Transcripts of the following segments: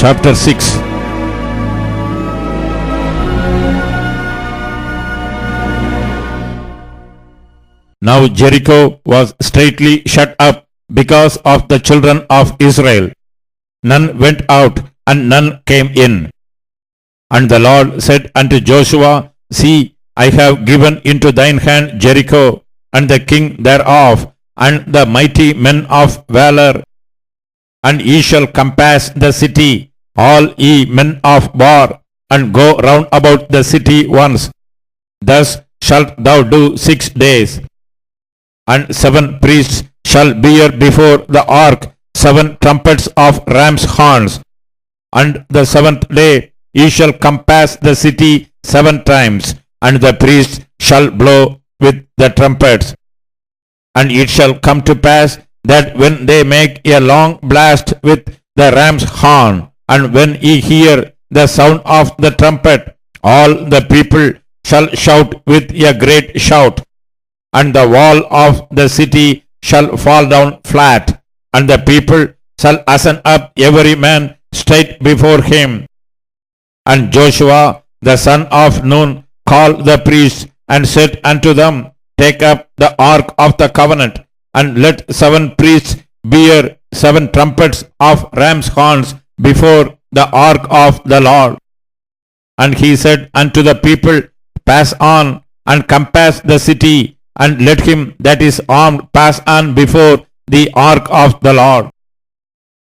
chapter 6. Now Jericho was straitly shut up because of the children of Israel. None went out, and none came in. And the Lord said unto Joshua, See, I have given into thine hand Jericho, and the king thereof, and the mighty men of valor. And ye shall compass the city, all ye men of war, and go round about the city once. Thus shalt thou do 6 days. And 7 priests shall bear before the ark 7 trumpets of ram's horns. And the 7th day ye shall compass the city 7 times, and the priests shall blow with the trumpets. And it shall come to pass that when they make a long blast with the ram's horn, and when ye hear the sound of the trumpet, all the people shall shout with a great shout. And the wall of the city shall fall down flat, and the people shall ascend up every man straight before him. And Joshua the son of Nun called the priests, and said unto them, Take up the ark of the covenant, and let 7 priests bear 7 trumpets of ram's horns before the ark of the Lord. And he said unto the people, Pass on, and compass the city, and let him that is armed pass on before the ark of the Lord.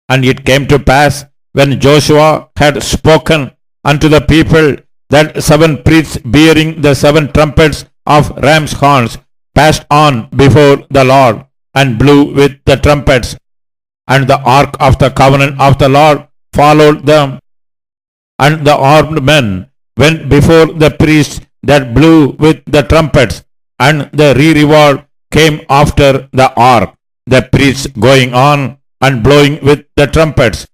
And it came to pass, when Joshua had spoken unto the people, that 7 priests bearing the 7 trumpets of ram's horns passed on before the Lord, and blew with the trumpets. And the ark of the covenant of the Lord followed them. And the armed men went before the priests that blew with the trumpets, and the reward came after the ark, the priests going on and blowing with the trumpets.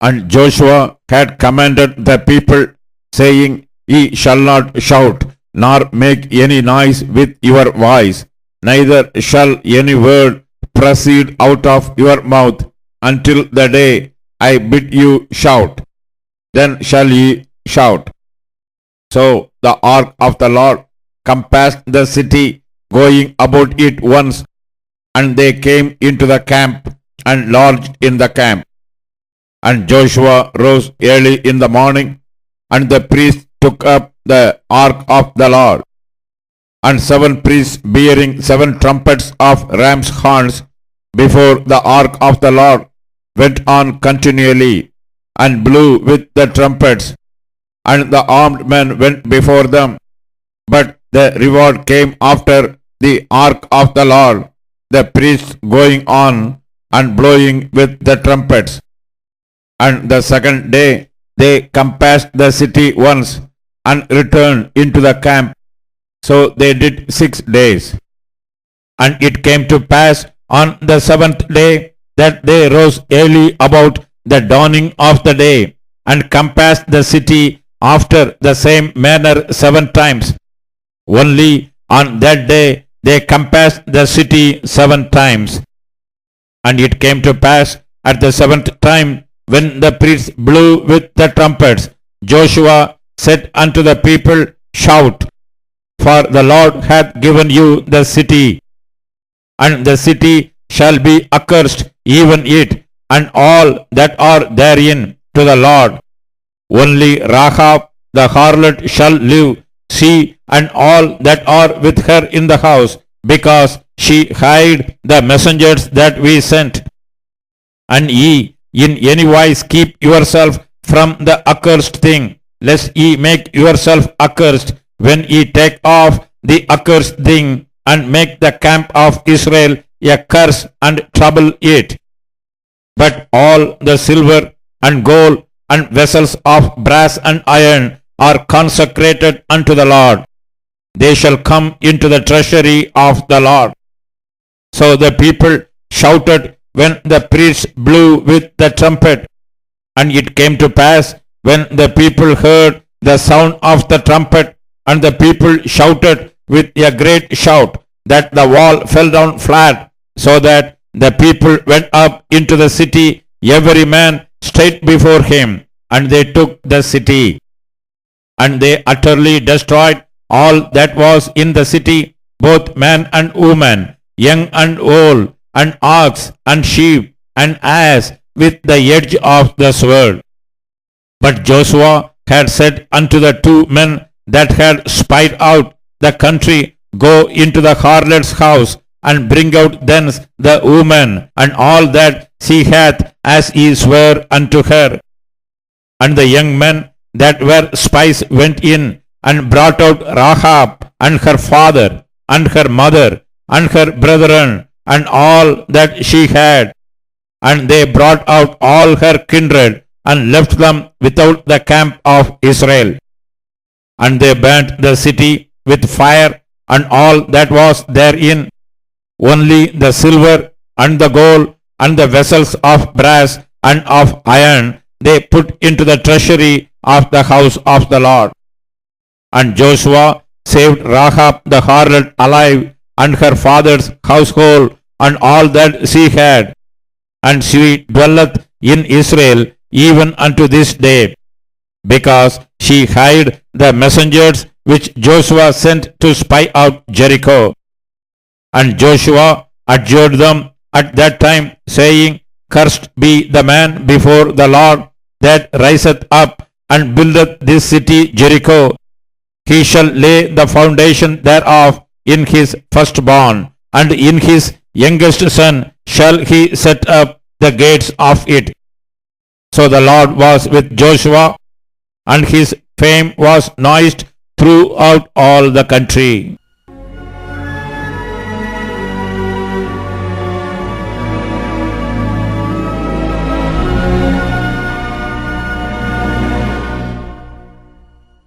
And Joshua had commanded the people, saying, Ye shall not shout, nor make any noise with your voice, neither shall any word proceed out of your mouth, until the day I bid you shout. Then shall ye shout. So the ark of the Lord compassed the city, going about it once, and they came into the camp, and lodged in the camp. And Joshua rose early in the morning, and the priests took up the ark of the Lord. And 7 priests bearing 7 trumpets of ram's horns before the ark of the Lord went on continually, and blew with the trumpets. And the armed men went before them. But the reward came after the ark of the Lord, the priests going on and blowing with the trumpets. And the 2nd day they compassed the city once, and returned into the camp. So they did 6 days. And it came to pass on the 7th day that they rose early about the dawning of the day, and compassed the city after the same manner 7 times. Only on that day they compassed the city 7 times. And it came to pass at the 7th time, when the priests blew with the trumpets, Joshua said unto the people, Shout, for the Lord hath given you the city. And the city shall be accursed, even it, and all that are therein, to the Lord. Only Rahab the harlot shall live, she and all that are with her in the house, because she hid the messengers that we sent. And ye in any wise keep yourself from the accursed thing, lest ye make yourself accursed when ye take off the accursed thing, and make the camp of Israel a curse and trouble it. But all the silver and gold and vessels of brass and iron are consecrated unto the Lord. They shall come into the treasury of the Lord. So the people shouted when the priests blew with the trumpet. And it came to pass, when the people heard the sound of the trumpet, and the people shouted with a great shout, that the wall fell down flat, so that the people went up into the city, every man straight before him, and they took the city. And they utterly destroyed all that was in the city, both man and woman, young and old, and ox and sheep and ass, with the edge of the sword. But Joshua had said unto the 2 men that had spied out the country, Go into the harlot's house, and bring out thence the woman and all that she hath, as ye sware unto her. And the young men that were spies went in, and brought out Rahab, and her father, and her mother, and her brethren, and all that she had. And they brought out all her kindred, and left them without the camp of Israel. And they burnt the city with fire, and all that was therein. Only the silver, and the gold, and the vessels of brass and of iron they put into the treasury of the house of the Lord. And Joshua saved Rahab the harlot alive, and her father's household, and all that she had. And she dwelleth in Israel even unto this day, because she hid the messengers which Joshua sent to spy out Jericho. And Joshua adjured them at that time, saying, Cursed be the man before the Lord that riseth up and buildeth this city Jericho. He shall lay the foundation thereof in his firstborn, and in his youngest son shall he set up the gates of it. So the Lord was with Joshua, and his fame was noised throughout all the country.